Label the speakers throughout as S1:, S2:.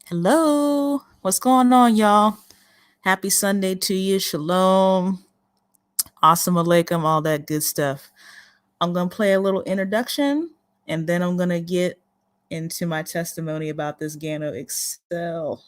S1: Hello, what's going on, y'all? Happy Sunday to you. Shalom, awesome alaikum, all that good stuff. I'm going to play a little introduction and then I'm going to get into my testimony about this Gano Excel.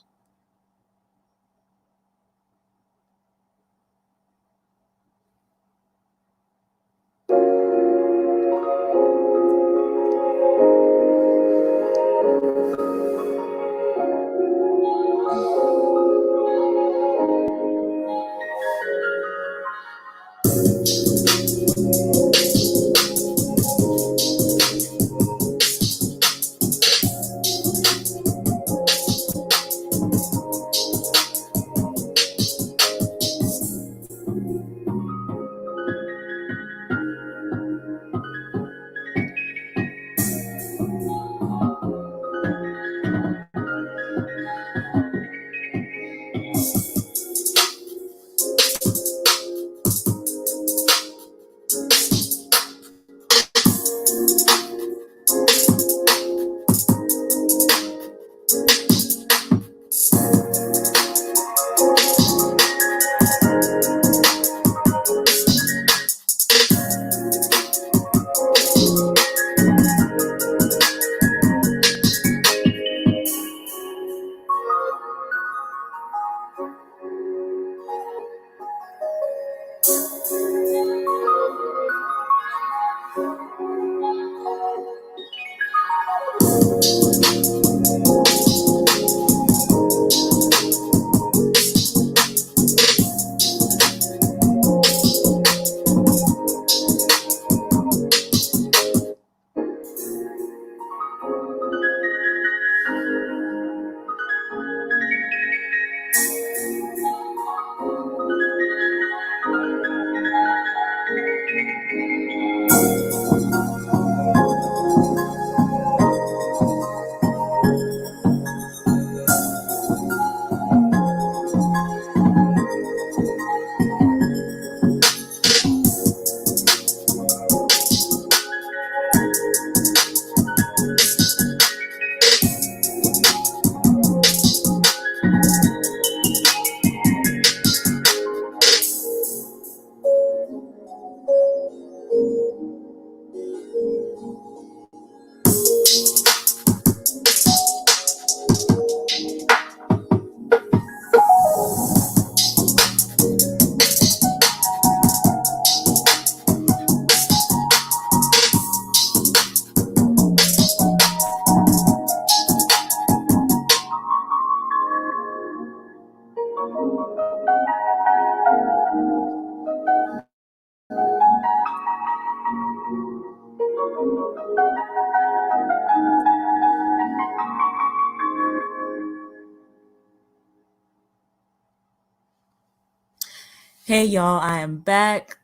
S1: Hey, y'all, I am back.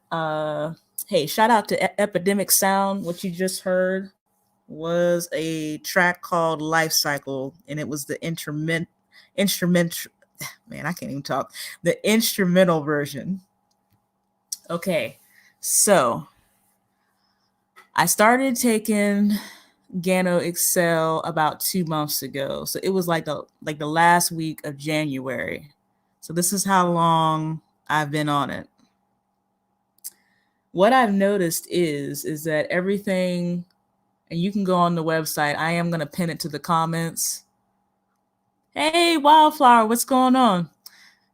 S1: Hey, shout out to Epidemic Sound. What you just heard was a track called Life Cycle, and it was the instrument. Man, I can't even talk. The instrumental version. Okay, so I started taking Gano Excel about 2 months ago. So it was like the last week of January. So this is how long I've been on it. What I've noticed is that everything, and you can go on the website. I am gonna pin it to the comments. Hey, Wildflower, what's going on?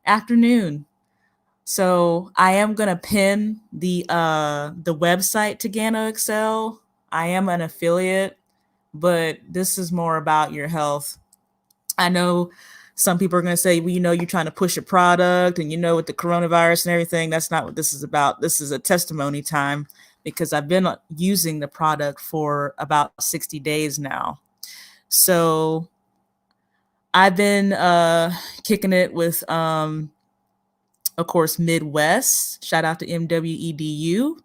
S1: Afternoon. So I am gonna pin the website to Gano Excel. I am an affiliate, but this is more about your health. I know some people are going to say, well, you're trying to push a product and with the coronavirus and everything, that's not what this is about. This is a testimony time because I've been using the product for about 60 days now. So I've been kicking it with, of course, Midwest. Shout out to MWEDU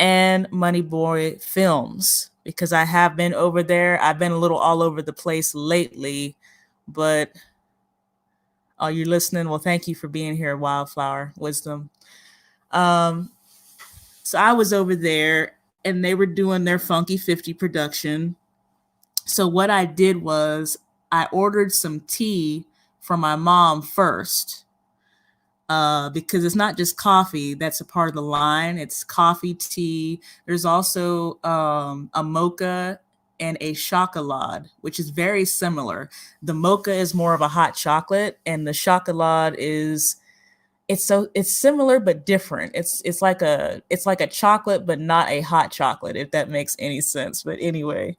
S1: and Money Boy Films because I have been over there. I've been a little all over the place lately, but you're listening. Well, thank you for being here, Wildflower Wisdom. So I was over there and they were doing their Funky 50 production. So what I did was I ordered some tea from my mom first, because it's not just coffee that's a part of the line. It's coffee, tea. There's also a mocha and a chocolat, which is very similar. The mocha is more of a hot chocolate, and the chocolat is it's similar but different. It's like a chocolate but not a hot chocolate, if that makes any sense. But anyway,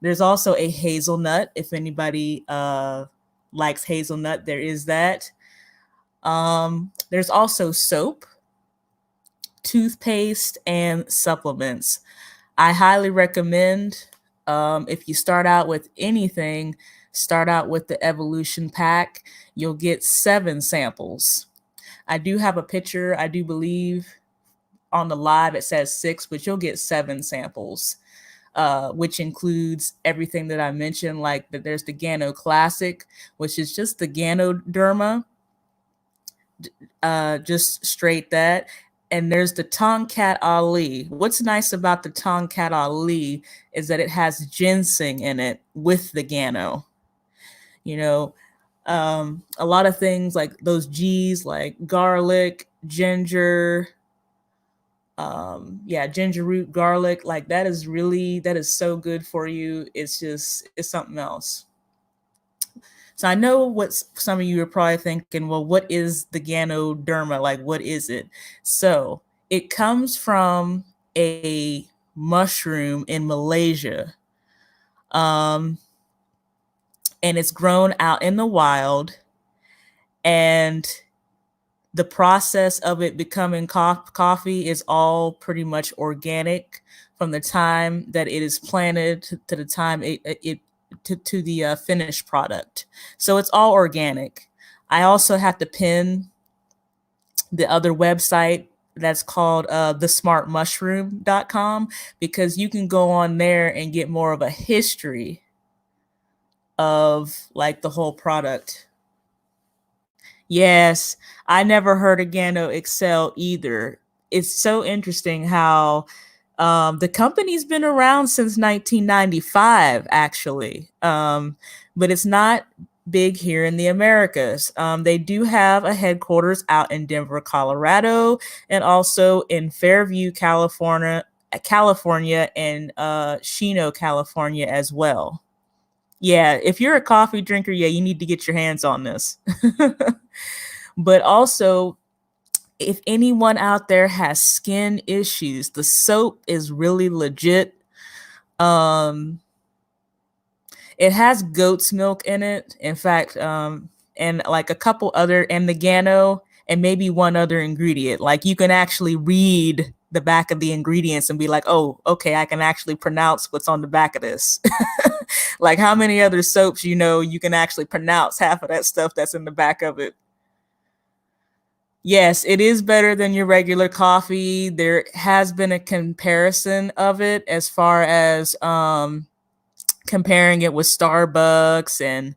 S1: there's also a hazelnut. If anybody likes hazelnut, there is that. There's also soap, toothpaste, and supplements. I highly recommend, if you start out with anything, start out with the Evolution Pack. You'll get 7 samples. I do have a picture, I do believe on the live it says 6, but you'll get 7 samples, which includes everything that I mentioned. Like there's the Gano Classic, which is just the Ganoderma, just straight that. And there's the Tongkat Ali. What's nice about the Tongkat Ali is that it has ginseng in it with the Gano. You know, a lot of things like those G's, like garlic, ginger, yeah, ginger root, garlic, like that is so good for you. It's something else. So I know what some of you are probably thinking, well, what is the Ganoderma? Like, what is it? So it comes from a mushroom in Malaysia. Um, and it's grown out in the wild. And the process of it becoming coffee is all pretty much organic from the time that it is planted to the time to the finished product. So it's all organic. I also have to pin the other website that's called thesmartmushroom.com, because you can go on there and get more of a history of like the whole product. Yes, I never heard of Gano Excel either. It's so interesting how the company's been around since 1995, actually, but it's not big here in the Americas. They do have a headquarters out in Denver, Colorado, and also in Fairview, California, and Chino, California as well. Yeah, if you're a coffee drinker, yeah, you need to get your hands on this. But also, if anyone out there has skin issues, the soap is really legit. Um, it has goat's milk in it. In fact, and like a couple other, and the Gano, and maybe one other ingredient. Like you can actually read the back of the ingredients and be like, oh, okay, I can actually pronounce what's on the back of this. Like how many other soaps, you can actually pronounce half of that stuff that's in the back of it. Yes, it is better than your regular coffee. There has been a comparison of it as far as comparing it with Starbucks and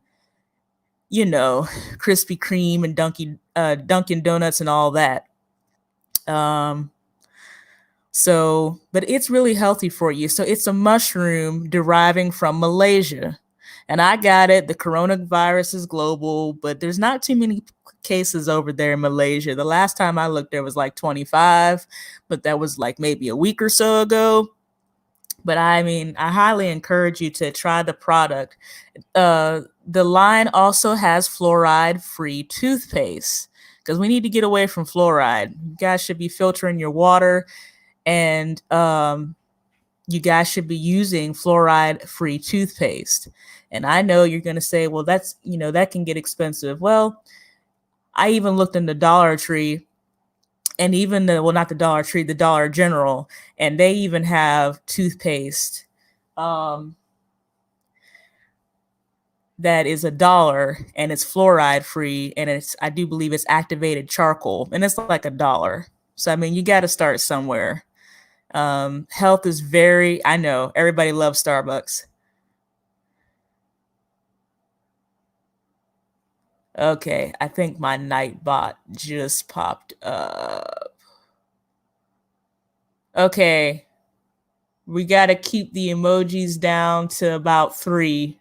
S1: Krispy Kreme and Dunkin' Donuts and all that. Um, but it's really healthy for you. So it's a mushroom deriving from Malaysia. And I got it. The coronavirus is global, but there's not too many cases over there in Malaysia. The last time I looked, there was like 25, but that was like maybe a week or so ago. But I mean, I highly encourage you to try the product. The line also has fluoride-free toothpaste, because we need to get away from fluoride. You guys should be filtering your water, and you guys should be using fluoride-free toothpaste. And I know you're going to say, well, that can get expensive. Well, I even looked in the Dollar Tree, and even not the Dollar Tree, the Dollar General, and they even have toothpaste that is $1, and it's fluoride free, and I do believe it's activated charcoal, and it's like $1. So I mean, you got to start somewhere. Health is I know everybody loves Starbucks. Okay, I think my Nightbot just popped up. Okay, we got to keep the emojis down to about 3.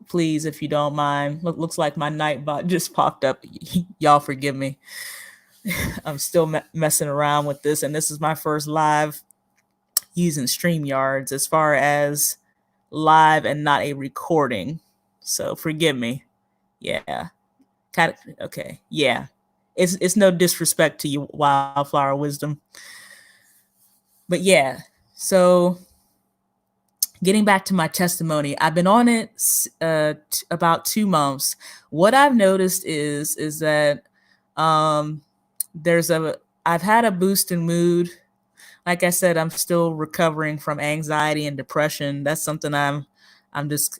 S1: please, if you don't mind. Looks like my Nightbot just popped up. Y'all forgive me. I'm still messing around with this, and this is my first live using StreamYards as far as live and not a recording. So forgive me. Yeah. Okay. Yeah. It's no disrespect to you, Wildflower Wisdom. But yeah, so getting back to my testimony, I've been on it about 2 months. What I've noticed is that um, I've had a boost in mood. Like I said, I'm still recovering from anxiety and depression. That's something I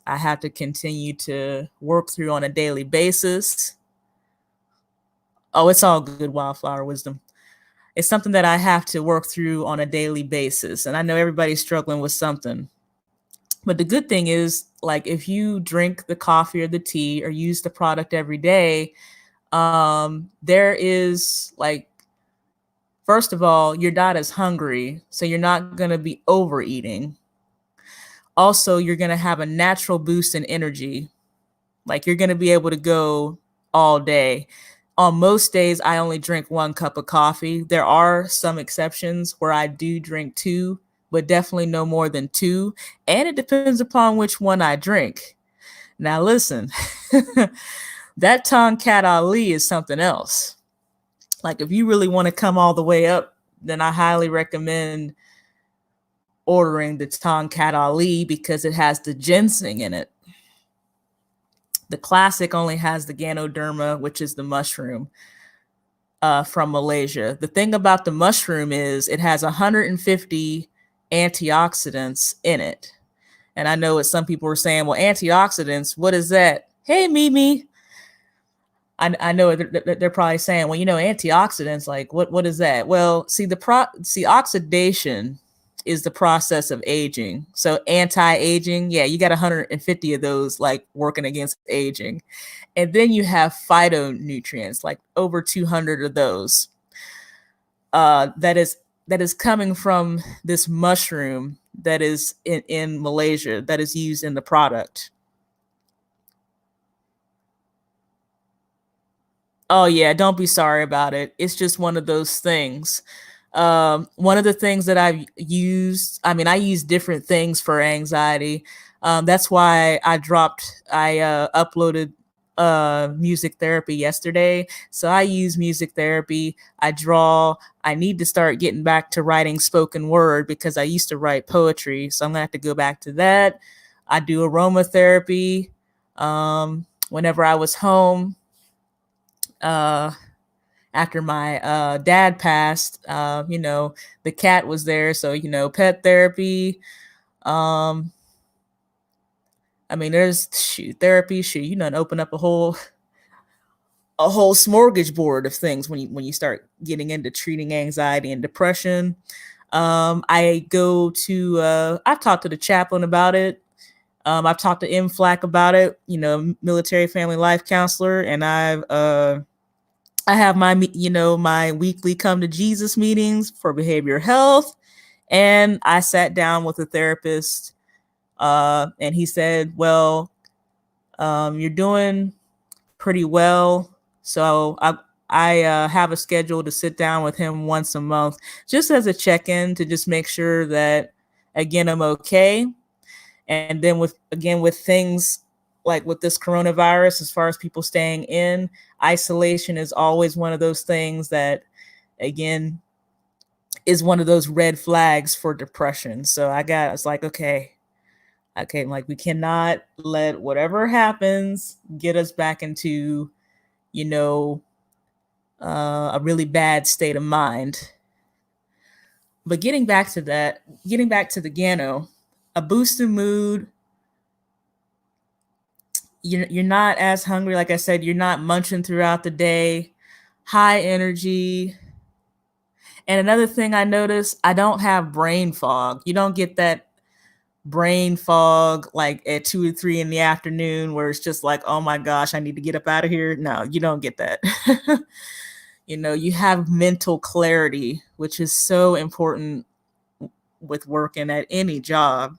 S1: have to continue to work through on a daily basis. Oh, it's all good, Wildflower Wisdom. It's something that I have to work through on a daily basis. And I know everybody's struggling with something. But the good thing is, like, if you drink the coffee or the tea or use the product every day, there is, like, first of all, you're not as hungry, so you're not going to be overeating. Also, you're going to have a natural boost in energy. Like, you're going to be able to go all day. On most days, I only drink 1 cup of coffee. There are some exceptions where I do drink 2, but definitely no more than 2. And it depends upon which one I drink. Now, listen, that Tonkat Ali is something else. Like, if you really want to come all the way up, then I highly recommend ordering the Tonkat Ali because it has the ginseng in it. The classic only has the Ganoderma, which is the mushroom from Malaysia. The thing about the mushroom is it has 150 antioxidants in it. And I know what some people were saying, well, antioxidants, what is that? Hey, Mimi. I know they're probably saying, well, antioxidants, like what is that? Well, see, oxidation is the process of aging. So anti-aging, yeah, you got 150 of those, like, working against aging. And then you have phytonutrients, like over 200 of those. That is coming from this mushroom that is in Malaysia that is used in the product. Oh yeah, don't be sorry about it. It's just one of those things. One of the things that I've used, I use different things for anxiety. That's why I uploaded music therapy yesterday. So I use music therapy. I draw. I need to start getting back to writing spoken word because I used to write poetry. So I'm gonna have to go back to that. I do aromatherapy. Whenever I was home, after my dad passed, the cat was there. So, pet therapy. There's therapy. Open up a whole smorgasbord of things when you start getting into treating anxiety and depression. I've talked to the chaplain about it. I've talked to MFLAC about it, military family life counselor, and I have my weekly come to Jesus meetings for behavioral health. And I sat down with a therapist, and he said, well, you're doing pretty well. So I have a schedule to sit down with him once a month, just as a check-in to just make sure that, again, I'm okay. And then with things like with this coronavirus, as far as people staying in, isolation is always one of those things that, again, is one of those red flags for depression. So I was like, okay, like, we cannot let whatever happens get us back into, a really bad state of mind. But getting back to the Gano, a boost in mood, you're not as hungry. Like I said, you're not munching throughout the day, high energy. And another thing I noticed, I don't have brain fog. You don't get that brain fog like at 2 or 3 in the afternoon where it's just like, oh my gosh, I need to get up out of here. No, you don't get that. You have mental clarity, which is so important with working at any job.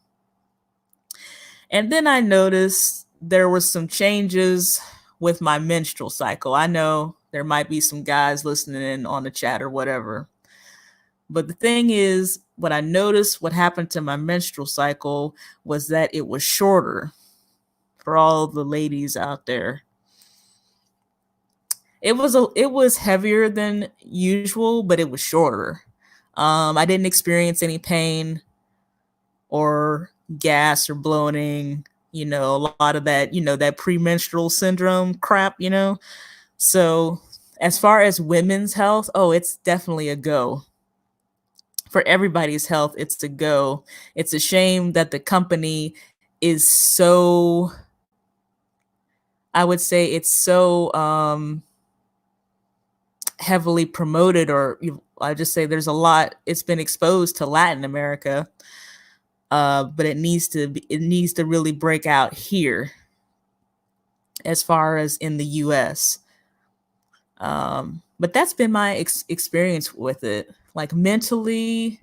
S1: And then I noticed there were some changes with my menstrual cycle. I know there might be some guys listening in on the chat or whatever. But the thing is, what I noticed what happened to my menstrual cycle was that it was shorter for all the ladies out there. It was heavier than usual, but it was shorter. I didn't experience any pain or gas or bloating, a lot of that, that premenstrual syndrome crap, So as far as women's health, oh, it's definitely a go. For everybody's health, it's a go. It's a shame that the company is so, I would say it's so heavily promoted, or I just say there's a lot, it's been exposed to Latin America. But it needs to really break out here as far as in the US. But that's been my experience with it. Like mentally,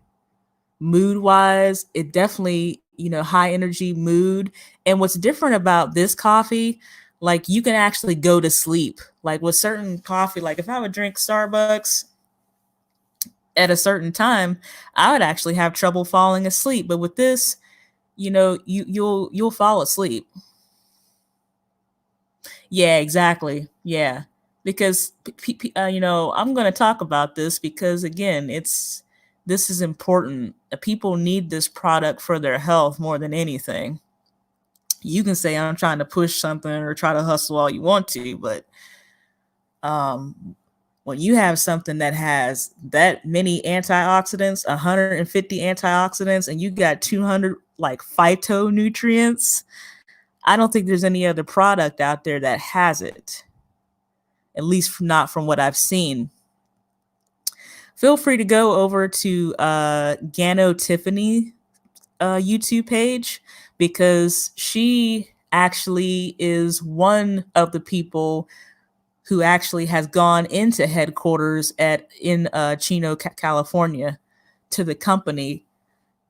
S1: mood wise, it definitely, high energy mood. And what's different about this coffee, like you can actually go to sleep. Like with certain coffee, like if I would drink Starbucks at a certain time, I would actually have trouble falling asleep. But with this, you'll fall asleep. Yeah, exactly. Yeah, because I'm going to talk about this because again, this is important. People need this product for their health more than anything. You can say I'm trying to push something or try to hustle all you want to, but when you have something that has that many antioxidants, 150 antioxidants, and you got 200 like phytonutrients, I don't think there's any other product out there that has it, at least not from what I've seen. Feel free to go over to Gano Tiffany YouTube page, because she actually is one of the people who actually has gone into headquarters in Chino, California, to the company.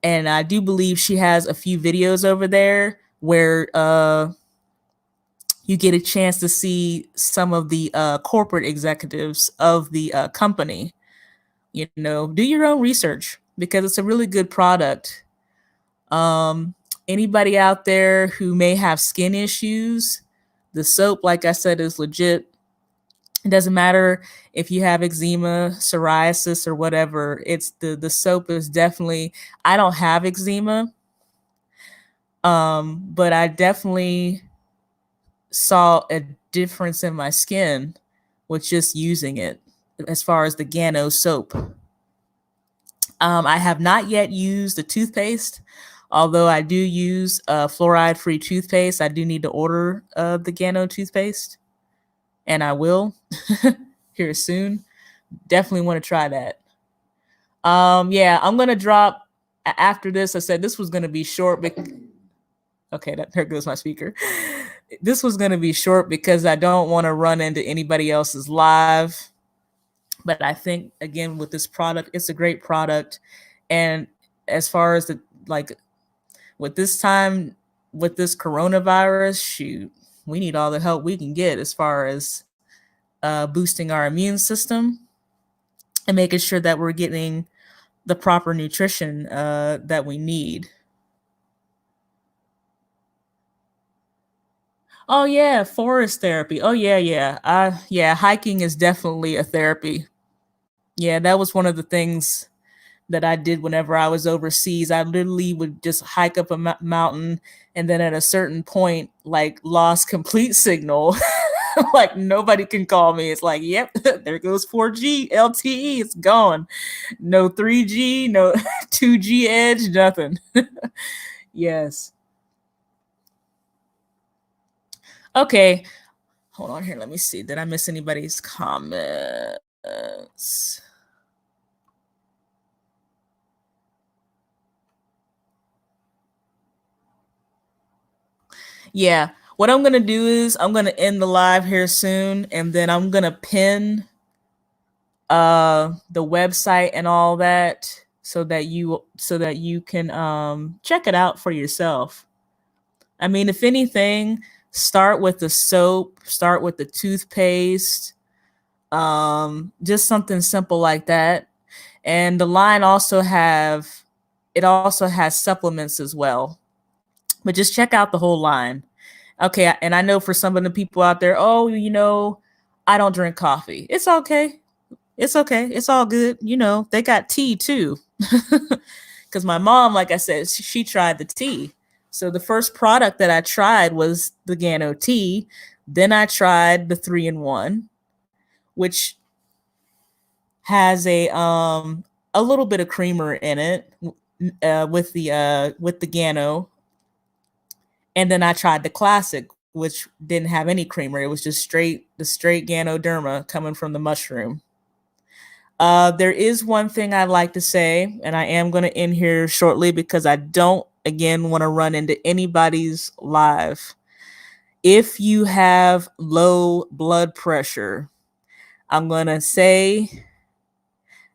S1: And I do believe she has a few videos over there where you get a chance to see some of the corporate executives of the company. Do your own research because it's a really good product. Anybody out there who may have skin issues, the soap, like I said, is legit. It doesn't matter if you have eczema, psoriasis, or whatever. It's the soap is definitely. I don't have eczema, but I definitely saw a difference in my skin with just using it. As far as the Gano soap, I have not yet used the toothpaste. Although I do use fluoride-free toothpaste, I do need to order the Gano toothpaste, and I will here soon. Definitely want to try that. Yeah, I'm gonna drop after this. I said this was gonna be short. Okay, there goes my speaker. This was gonna be short because I don't want to run into anybody else's live. But I think again with this product, it's a great product, and as far as with this time, with this coronavirus, shoot, we need all the help we can get as far as boosting our immune system and making sure that we're getting the proper nutrition that we need. Oh yeah, forest therapy. Oh yeah, yeah. Yeah, hiking is definitely a therapy. Yeah, that was one of the things that I did whenever I was overseas. I literally would just hike up a mountain, and then at a certain point, like lost complete signal. Like nobody can call me. It's like, yep, there goes 4G LTE. It's gone. No 3G, no 2G edge, nothing. Yes. Okay. Hold on here. Let me see. Did I miss anybody's comments? Yeah. What I'm going to do is I'm going to end the live here soon, and then I'm going to pin the website and all that so that you can check it out for yourself. I mean, if anything, Start with the soap, start with the toothpaste, just something simple like that. And the line also have it also has supplements as well. But just check out the whole line. Okay, and I know for some of the people out there, oh, I don't drink coffee. It's okay. It's okay. It's all good. They got tea too. Because my mom, like I said, she tried the tea. So the first product that I tried was the Gano tea. Then I tried the 3-in-1, which has a little bit of creamer in it with the Gano. And then I tried the classic, which didn't have any creamer. It was just straight Ganoderma coming from the mushroom. There is one thing I'd like to say, and I am going to end here shortly because I don't, again, want to run into anybody's live. If you have low blood pressure, I'm going to say,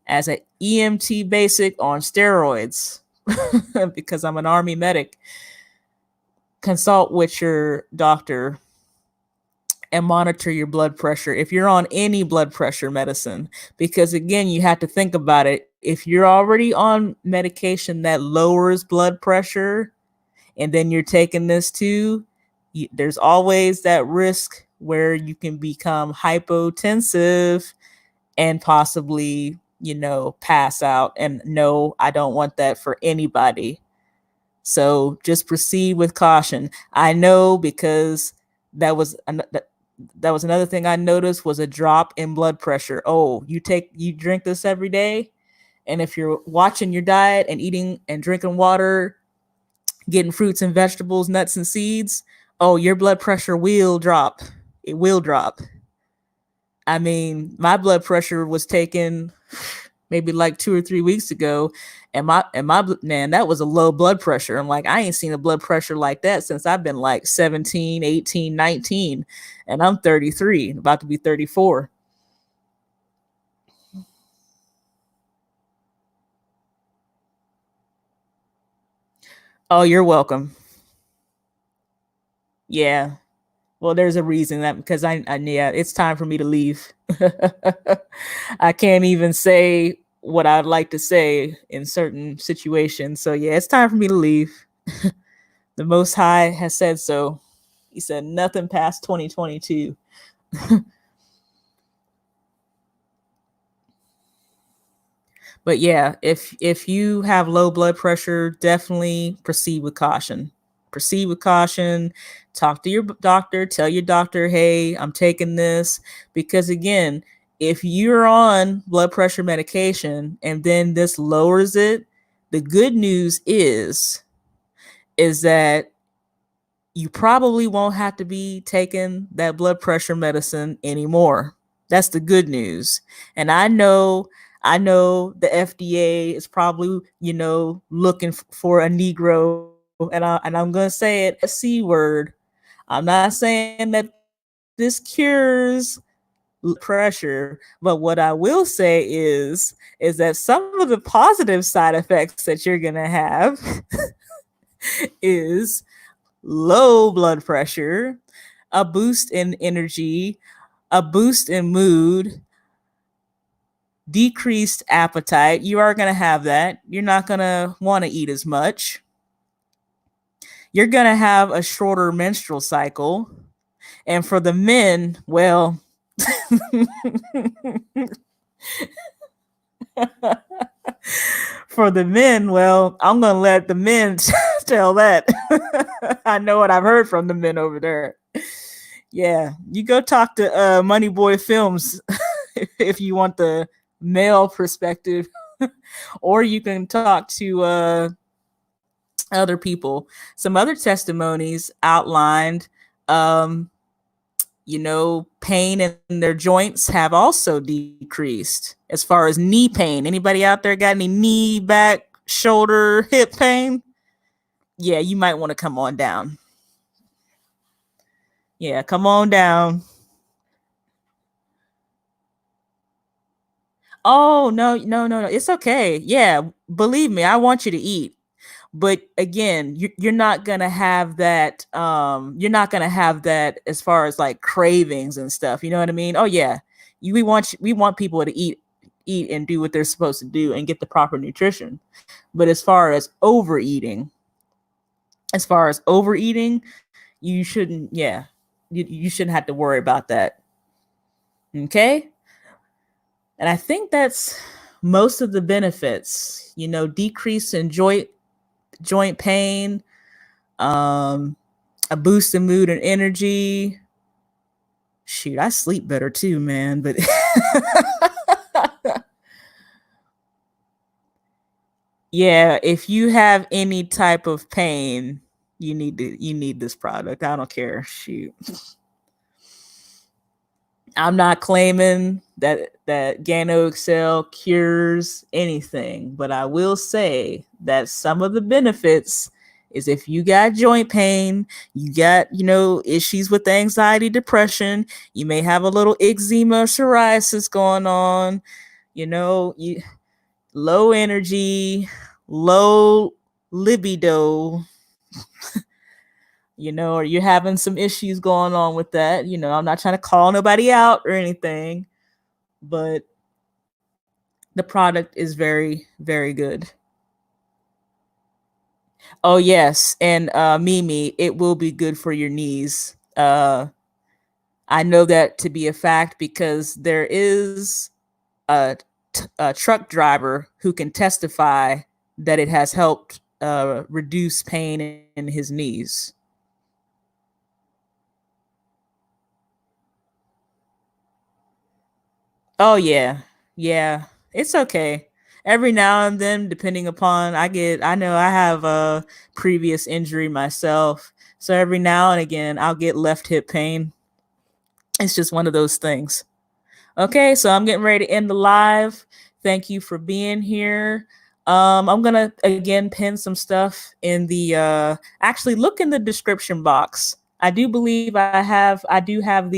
S1: as an EMT basic on steroids, because I'm an Army medic, consult with your doctor and monitor your blood pressure if you're on any blood pressure medicine. Because again, you have to think about it. If you're already on medication that lowers blood pressure and then you're taking this too, there's always that risk where you can become hypotensive and possibly, pass out. And no, I don't want that for anybody. So just proceed with caution. I know because that was another thing I noticed was a drop in blood pressure. Oh, you drink this every day, and if you're watching your diet and eating and drinking water, getting fruits and vegetables, nuts and seeds, oh, your blood pressure will drop. It will drop. I mean, my blood pressure was taken maybe like 2 or 3 weeks ago, and my man, that was a low blood pressure. I'm like, I ain't seen a blood pressure like that since I've been like 17, 18, 19, and I'm 33, about to be 34. Oh, you're welcome. Yeah. Well, there's a reason that because yeah, it's time for me to leave. I can't even say what I'd like to say in certain situations. So yeah, it's time for me to leave. The Most High has said so. He said nothing past 2022. But yeah, if you have low blood pressure, definitely proceed with caution. Proceed with caution. Talk to your doctor. Tell your doctor, hey, I'm taking this. Because again, if you're on blood pressure medication and then this lowers it, the good news is that you probably won't have to be taking that blood pressure medicine anymore. That's the good news. And I know the FDA is probably, looking for a Negro, and I'm gonna say it, a C word. I'm not saying that this cures pressure, but what I will say is that some of the positive side effects that you're gonna have is low blood pressure, a boost in energy, a boost in mood, decreased appetite. You are going to have that. You're not going to want to eat as much. You're going to have a shorter menstrual cycle. And for the men, well, for the men, well, I'm going to let the men tell that. I know what I've heard from the men over there. Yeah, you go talk to Money Boy Films if you want the male perspective, or you can talk to other people. Some other testimonies outlined, um, pain in their joints have also decreased. As far as knee pain, anybody out there got any knee, back, shoulder, hip pain? Yeah, you might want to come on down. Yeah, come on down. Oh, no, no, no, no. It's okay. Yeah, believe me, I want you to eat. But again, you're not gonna have that. You're not gonna have that as far as like cravings and stuff. You know what I mean? Oh yeah, we want people to eat and do what they're supposed to do and get the proper nutrition. But as far as overeating, you shouldn't. Yeah, you shouldn't have to worry about that. Okay, and I think that's most of the benefits. Decrease in joint pain, um, a boost in mood and energy. Shoot, I sleep better too, man. But yeah, if you have any type of pain, you need this product. I don't care. Shoot. I'm not claiming that Gano Excel cures anything, but I will say that some of the benefits is if you got joint pain, you got, issues with anxiety, depression, you may have a little eczema, psoriasis going on, you low energy, low libido, or you're having some issues going on with that. I'm not trying to call nobody out or anything, but the product is very, very good. Oh yes, and Mimi, it will be good for your knees. I know that to be a fact because there is a truck driver who can testify that it has helped reduce pain in his knees. Oh yeah. Yeah. It's okay. Every now and then, depending upon I know I have a previous injury myself. So every now and again I'll get left hip pain. It's just one of those things. Okay, so I'm getting ready to end the live. Thank you for being here. I'm gonna again pin some stuff in the actually look in the description box. I do believe I do have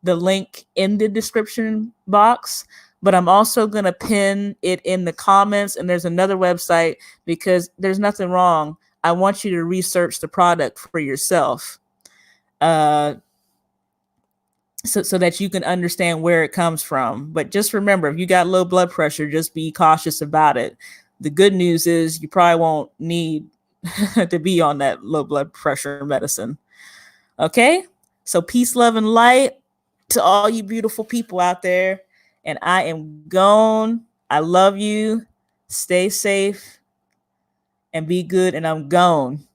S1: the link in the description box, but I'm also going to pin it in the comments. And there's another website because there's nothing wrong. I want you to research the product for yourself, uh, so that you can understand where it comes from. But just remember, if you got low blood pressure, just be cautious about it. The good news is you probably won't need to be on that low blood pressure medicine. Okay? So peace, love, and light to all you beautiful people out there. And I am gone. I love you. Stay safe and be good. And I'm gone.